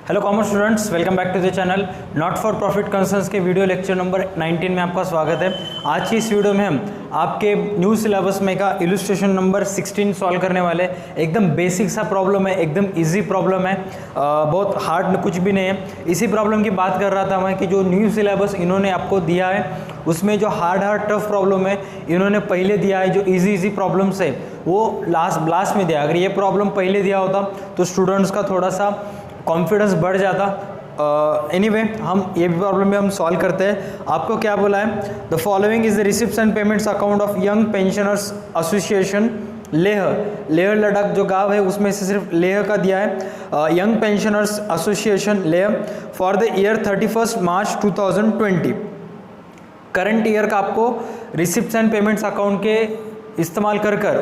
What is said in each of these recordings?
Hello commerce students, welcome back to the channel. Not for profit concerns के video lecture number 19 में आपका स्वागत है। आज की इस वीडियो में हम आपके न्यू सिलेबस में का इलस्ट्रेशन नंबर 16 सॉल्व करने वाले। एकदम बेसिक सा प्रॉब्लम है, एकदम इजी प्रॉब्लम है, बहुत हार्ड कुछ भी नहीं है। इसी प्रॉब्लम की बात कर रहा था मैं कि जो न्यू सिलेबस इन्होंने आपको दिया है उसमें जो हार्ड टफ प्रॉब्लम है इन्होंने पहले दिया है, जो इजी प्रॉब्लम्स है वो लास्ट में दिया। अगर ये प्रॉब्लम पहले दिया होता तो स्टूडेंट्स का थोड़ा सा कॉन्फिडेंस बढ़ जाता। एनीवे हम ये भी प्रॉब्लम में हम सॉल्व करते हैं। आपको क्या बोला है, the following is the receipts and payments account of young pensioners association Leh Ladakh जो गांव है उसमें से सिर्फ लेह का दिया है। Young pensioners association Leh for the year 31 March 2020। Current year का आपको रिसिप्ट्स एंड पेमेंट्स अकाउंट के इस्तेमाल कर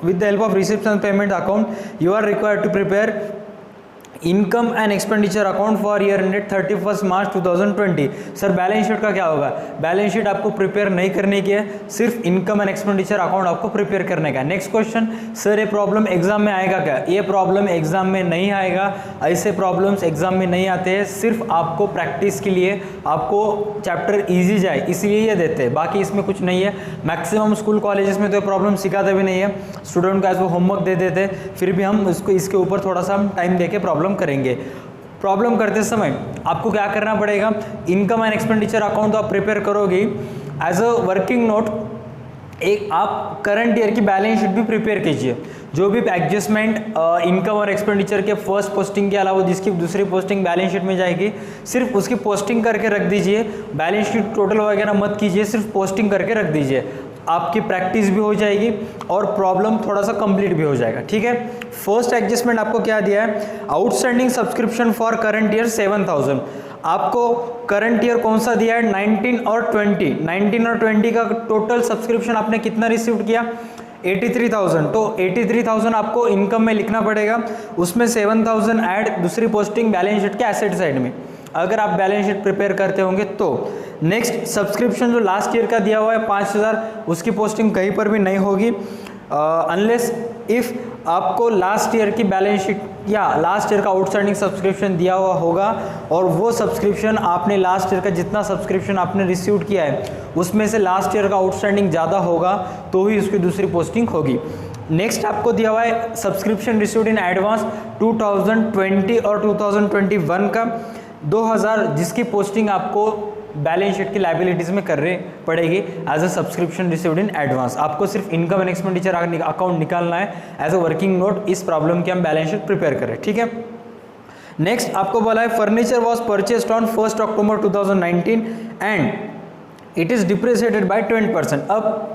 with the help of receipts and payment account you are required to prepare income and expenditure account for year ended 31 March 2020। Sir balance sheet का क्या होगा? Balance sheet आपको prepare नहीं करने की है, सिर्फ इनकम एंड एक्सपेंडिचर अकाउंट आपको प्रिपेयर करने का है। नेक्स्ट क्वेश्चन, सर ये प्रॉब्लम एग्जाम में आएगा क्या? ये प्रॉब्लम एग्जाम में नहीं आएगा, ऐसे प्रॉब्लम्स एग्जाम में नहीं आते हैं। सिर्फ आपको प्रैक्टिस के लिए आपको चैप्टर ईजी जाए इसलिए ये देते हैं, बाकी इसमें कुछ नहीं है। मैक्सिमम स्कूल कॉलेजेस में तो प्रॉब्लम सिखाते भी नहीं है, स्टूडेंट को ऐसे होमवर्क दे देते, फिर भी हम इसके ऊपर थोड़ा सा टाइम दे के प्रॉब्लम करेंगे। प्रॉब्लम करते समय आपको क्या करना पड़ेगा, इनकम एंड एक्सपेंडिचर अकाउंट तो आप प्रिपेयर करोगे, एज अ वर्किंग नोट एक आप करंट ईयर की बैलेंस शीट भी प्रिपेयर कीजिए। जो भी एडजस्टमेंट इनकम और एक्सपेंडिचर के फर्स्ट पोस्टिंग के अलावा जिसकी दूसरी पोस्टिंग बैलेंस शीट में जाएगी, सिर्फ उसकी पोस्टिंग करके रख दीजिए। बैलेंस शीट टोटल वगैरह मत कीजिए, सिर्फ पोस्टिंग करके रख दीजिए। आपकी प्रैक्टिस भी हो जाएगी और प्रॉब्लम थोड़ा सा कंप्लीट भी हो जाएगा। ठीक है, फर्स्ट एडजस्टमेंट आपको क्या दिया है, outstanding subscription for current year 7000। आपको करंट ईयर कौन सा दिया है, 19 और 20 का टोटल सब्सक्रिप्शन आपने कितना रिसीव किया, 83,000। तो 83,000 आपको इनकम में लिखना पड़ेगा, उसमें 7,000 ऐड दूसरी पोस्टिंग बैलेंस शीट के एसेट साइड में, अगर आप बैलेंस शीट प्रिपेयर करते होंगे तो। नेक्स्ट सब्सक्रिप्शन जो लास्ट ईयर का दिया हुआ है 5,000, उसकी पोस्टिंग कहीं पर भी नहीं होगी अनलेस इफ आपको लास्ट ईयर की बैलेंस शीट या लास्ट ईयर का आउटस्टैंडिंग सब्सक्रिप्शन दिया हुआ होगा और वो सब्सक्रिप्शन आपने लास्ट ईयर का जितना सब्सक्रिप्शन आपने रिसीव किया है उसमें से लास्ट ईयर का आउटस्टैंडिंग ज़्यादा होगा तो ही उसकी दूसरी पोस्टिंग होगी। नेक्स्ट आपको दिया हुआ है सब्सक्रिप्शन रिसीव्ड इन एडवांस 2020 और 2021 का 2000, जिसकी पोस्टिंग आपको बैलेंस शीट की लायबिलिटीज में करनी पड़ेगी as a subscription received in advance. आपको सिर्फ इनकम एंड एक्सपेंडिचर अकाउंट निकालना है एज अ वर्किंग नोट, इस प्रॉब्लम की हम बैलेंस शीट प्रिपेयर करें। ठीक है, नेक्स्ट आपको बोला है furniture was purchased on 1 October 2019 and it is depreciated by 20%। अब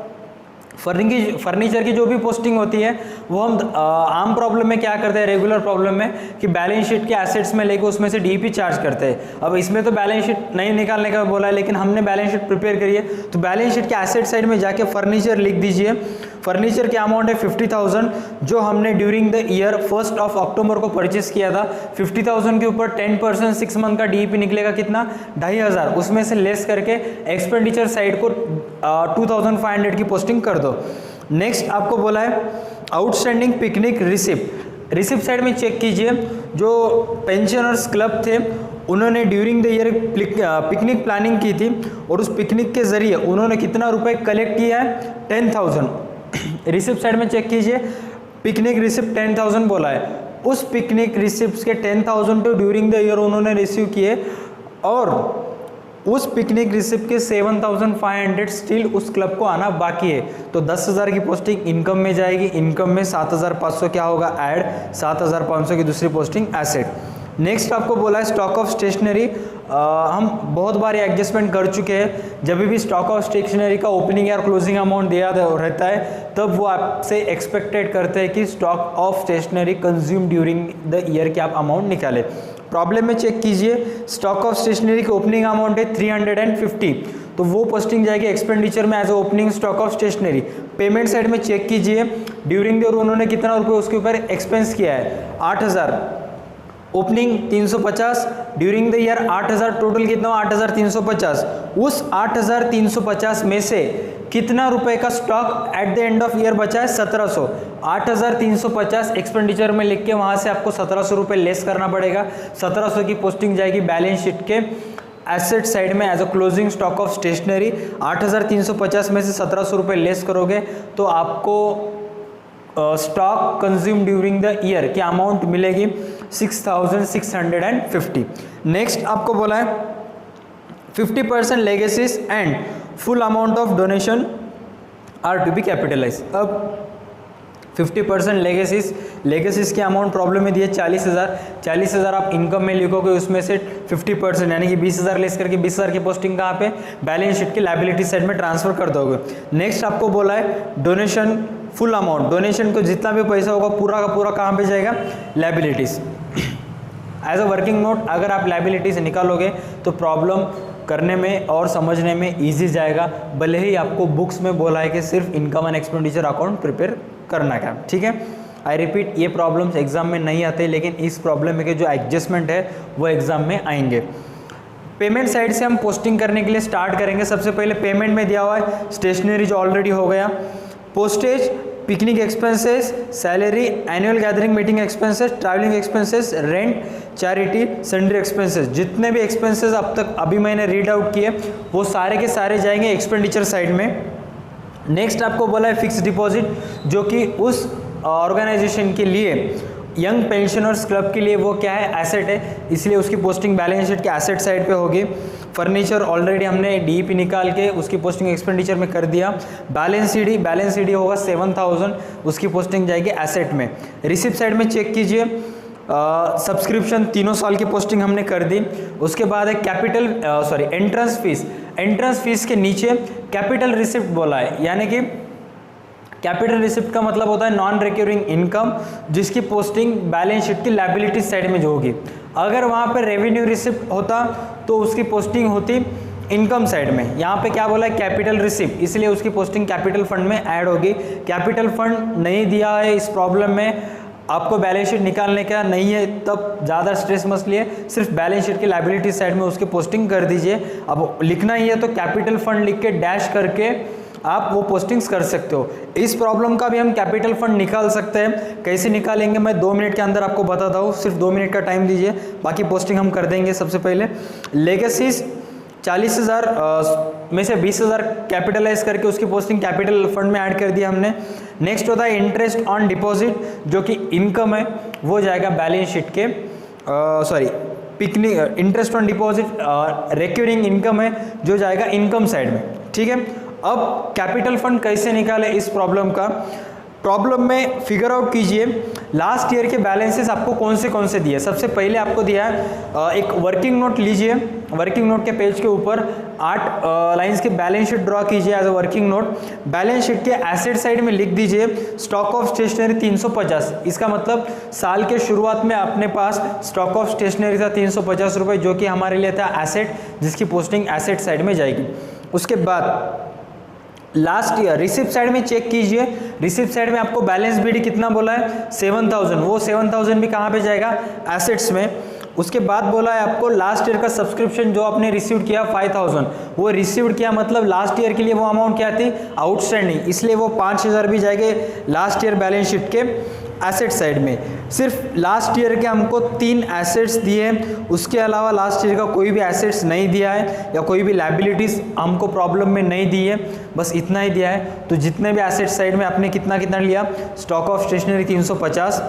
फर्नीचर की जो भी पोस्टिंग होती है वो हम आम प्रॉब्लम में क्या करते हैं, रेगुलर प्रॉब्लम में कि बैलेंस शीट के एसेट्स में लेके उसमें से डीपी चार्ज करते हैं। अब इसमें तो बैलेंस शीट नहीं निकालने का बोला है, लेकिन हमने बैलेंस शीट प्रिपेयर करी है तो बैलेंस शीट के एसेट साइड में जाके फर्नीचर लिख दीजिए। फर्नीचर की अमाउंट है 50,000 जो हमने ड्यूरिंग द ईयर 1 अक्टूबर को परचेस किया था। 50,000 के ऊपर 10% 6 मंथ का डीपी निकलेगा कितना, 2,500, उसमें से लेस करके एक्सपेंडिचर साइड को 2,500 की पोस्टिंग कर दो। नेक्स्ट आपको बोला है आउटस्टैंडिंग पिकनिक रिसिप्ट साइड में चेक कीजिए। जो पेंशनर्स क्लब थे उन्होंने during the year picnic planning की थी और उस पिकनिक के जरिए उन्होंने कितना रुपए कलेक्ट किया है, 10,000। रिसिप्ट साइड में चेक कीजिए, पिकनिक रिसिप्ट 10,000 बोला है, उस पिकनिक रिसिप्ट के 10,000 तो ड्यूरिंग द ईयर उन्होंने रिसीव किए और उस पिकनिक रिसिप्ट के 7,500 स्टिल उस क्लब को आना बाकी है। तो 10,000 की पोस्टिंग इनकम में जाएगी, इनकम में 7,500 क्या होगा ऐड, 7,500 की दूसरी पोस्टिंग एसेट। नेक्स्ट आपको बोला है स्टॉक ऑफ स्टेशनरी। हम बहुत बार एडजस्टमेंट कर चुके हैं, जब भी स्टॉक ऑफ स्टेशनरी का ओपनिंग या क्लोजिंग अमाउंट दिया रहता है तब वो आपसे एक्सपेक्टेड करते हैं कि stock of stationery consume during the year के आप अमाउंट निकालें। प्रॉब्लम में चेक कीजिए, स्टॉक ऑफ स्टेशनरी की ओपनिंग अमाउंट है 350, तो वो पोस्टिंग जाएगी एक्सपेंडिचर में as opening stock of stationery. Payment side में चेक कीजिए, ड्यूरिंग द ईयर उन्होंने कितना रुपये उसके ऊपर एक्सपेंस किया है, 8,000, opening 350, during the year 8000, total कितना हुआ 8350। उस 8350 में से कितना रुपए का stock at the end of year बचा है 1700। 8350 एक्सपेंडिचर में लिख के वहां से आपको 1700 रुपये लेस करना पड़ेगा। 1700 की पोस्टिंग जाएगी बैलेंस शीट के एसेट साइड में as a closing stock of stationery. 8350 में से 1700 रुपये लेस करोगे तो आपको stock consume during the year की अमाउंट मिलेगी 6650। नेक्स्ट आपको बोला है 50% legacies and full amount of donation are to be capitalize. अब 50% लेगेसीज की अमाउंट प्रॉब्लम में दिए 40,000। 40,000 आप इनकम में लिखोगे, उसमें से 50% यानी कि 20,000 लेस करके 20,000 की पोस्टिंग कहाँ पे बैलेंस शीट की लायबिलिटी साइड में ट्रांसफर कर दोगे। नेक्स्ट आपको बोला है डोनेशन फुल अमाउंट, डोनेशन को जितना भी पैसा होगा पूरा का पूरा कहाँ पे जाएगा liabilities. As a working note अगर आप लायबिलिटीज निकालोगे तो प्रॉब्लम करने में और समझने में ईजी जाएगा, भले ही आपको बुक्स में बोला है कि सिर्फ income and expenditure account prepare करना क्या, ठीक है। आई रिपीट, ये प्रॉब्लम्स एग्जाम में नहीं आते, लेकिन इस प्रॉब्लम के जो एडजस्टमेंट है वो एग्जाम में आएंगे। पेमेंट साइड से हम पोस्टिंग करने के लिए स्टार्ट करेंगे। सबसे पहले पेमेंट में दिया हुआ है स्टेशनरी जो ऑलरेडी हो गया, postage, picnic expenses, salary, annual gathering meeting expenses, travelling expenses, rent, charity, sundry expenses. जितने भी एक्सपेंसेस अब तक अभी मैंने रीड आउट किए वो सारे के सारे जाएंगे एक्सपेंडिचर साइड में। नेक्स्ट आपको बोला है फिक्स डिपॉजिट, जो कि उस ऑर्गेनाइजेशन के लिए यंग पेंशनर्स क्लब के लिए वो क्या है एसेट है, इसलिए उसकी पोस्टिंग बैलेंस शीट के एसेट साइड पे होगी। फर्नीचर ऑलरेडी हमने डीईपी निकाल के उसकी पोस्टिंग एक्सपेंडिचर में कर दिया। बैलेंस सीडी होगा 7000, उसकी पोस्टिंग जाएगी एसेट में। रिसिप्ट साइड में चेक कीजिए, सब्सक्रिप्शन 3 साल की पोस्टिंग हमने कर दी। उसके बाद है एंट्रेंस फीस के नीचे कैपिटल रिसिप्ट बोला है, यानी कि कैपिटल रिसिप्ट का मतलब होता है नॉन रिकरिंग इनकम, जिसकी पोस्टिंग बैलेंस शीट की लायबिलिटी साइड में जो होगी। अगर वहाँ पर रेवेन्यू रिसिप्ट होता तो उसकी पोस्टिंग होती इनकम साइड में। यहाँ पे क्या बोला है कैपिटल रिसिप्ट, इसलिए उसकी पोस्टिंग कैपिटल फंड में ऐड होगी। कैपिटल फंड नहीं दिया है इस प्रॉब्लम में, आपको बैलेंस शीट निकालने का नहीं है तब ज़्यादा स्ट्रेस मत लिए, सिर्फ बैलेंस शीट की लायबिलिटी साइड में उसकी पोस्टिंग कर दीजिए। अब लिखना ही है तो कैपिटल फंड लिख के डैश करके आप वो पोस्टिंग्स कर सकते हो। इस प्रॉब्लम का भी हम कैपिटल फंड निकाल सकते हैं, कैसे निकालेंगे मैं 2 मिनट के अंदर आपको बताता हूँ, सिर्फ 2 मिनट का टाइम दीजिए, बाकी पोस्टिंग हम कर देंगे। सबसे पहले लेगेसीज 40,000 में से 20,000 कैपिटलाइज करके उसकी पोस्टिंग कैपिटल फंड में ऐड कर दिया हमने। नेक्स्ट होता है इंटरेस्ट ऑन डिपॉजिट, जो कि इनकम है, वो जाएगा बैलेंस शीट के picnic interest on deposit recurring income है, जो जाएगा इनकम साइड में, ठीक है। अब कैपिटल फंड कैसे निकाले इस प्रॉब्लम में फिगर आउट कीजिए लास्ट ईयर के बैलेंसेस आपको कौन से दिए। सबसे पहले आपको दिया है एक वर्किंग नोट लीजिए, वर्किंग नोट के पेज के ऊपर 8 लाइंस के बैलेंस शीट ड्रॉ कीजिए as a working note. Balance sheet के एसेट साइड में लिख दीजिए स्टॉक ऑफ स्टेशनरी 350। इसका मतलब साल के शुरुआत में अपने पास स्टॉक ऑफ स्टेशनरी था 350 रुपये, जो कि हमारे लिए था एसेट, जिसकी पोस्टिंग एसेट साइड में जाएगी। उसके बाद लास्ट ईयर रिसिप्ट साइड में चेक कीजिए, रिसिप्ट साइड में आपको बैलेंस बीडी कितना बोला है 7000, वो 7000 भी कहाँ पे जाएगा एसेट्स में। उसके बाद बोला है आपको लास्ट ईयर का सब्सक्रिप्शन जो आपने रिसीव किया 5000, वो रिसीव किया मतलब लास्ट ईयर के लिए वो अमाउंट क्या थी आउटस्टैंडिंग, इसलिए वो 5000 भी जाएंगे लास्ट ईयर बैलेंस शीट के एसेट साइड में। सिर्फ लास्ट ईयर के हमको 3 एसेट्स दिए, उसके अलावा लास्ट ईयर का कोई भी एसेट्स नहीं दिया है या कोई भी लायबिलिटीज़ हमको प्रॉब्लम में नहीं दी है, बस इतना ही दिया है। तो जितने भी एसेट साइड में आपने कितना लिया, stock of stationery 350,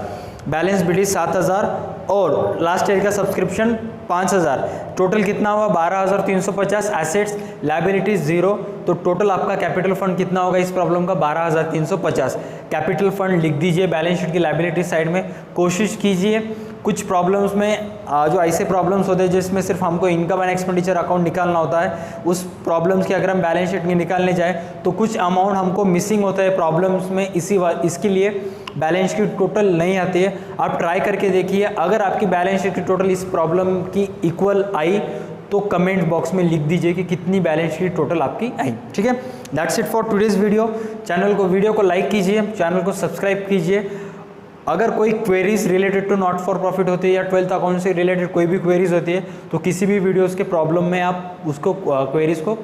balance BD 7000 और लास्ट ईयर का सब्सक्रिप्शन 5000, टोटल कितना हुआ 12350। एसेट्स लायबिलिटीज 0, तो टोटल आपका कैपिटल फंड कितना होगा इस प्रॉब्लम का 12350। कैपिटल फंड लिख दीजिए बैलेंस शीट की लायबिलिटी साइड में। कोशिश कीजिए कुछ प्रॉब्लम्स में जो ऐसे प्रॉब्लम्स होते हैं जिसमें सिर्फ हमको इनकम एंड एक्सपेंडिचर अकाउंट निकालना होता है, उस प्रॉब्लम्स की अगर हम बैलेंस शीट में निकालने जाए तो कुछ अमाउंट हमको मिसिंग होता है प्रॉब्लम्स में, इसके लिए बैलेंस शीट टोटल नहीं आती है। आप ट्राई करके देखिए, अगर आपकी बैलेंस शीट की टोटल इस प्रॉब्लम की इक्वल आई तो कमेंट बॉक्स में लिख दीजिए कि कितनी बैलेंस शीट टोटल आपकी आई, ठीक है। That's it for today's video. Video को लाइक कीजिए, चैनल को सब्सक्राइब कीजिए अगर कोई queries related to not for profit होती है या 12th अकाउंट से रिलेटेड कोई भी क्वेरीज होती है तो किसी भी वीडियोस के प्रॉब्लम में आप उसको क्वेरीज को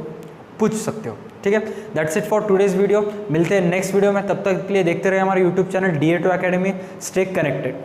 पूछ सकते हो। ठीक है, that's it for today's video. मिलते हैं नेक्स्ट वीडियो में, तब तक के लिए देखते रहे हमारे YouTube channel DA2 Academy। Stay connected.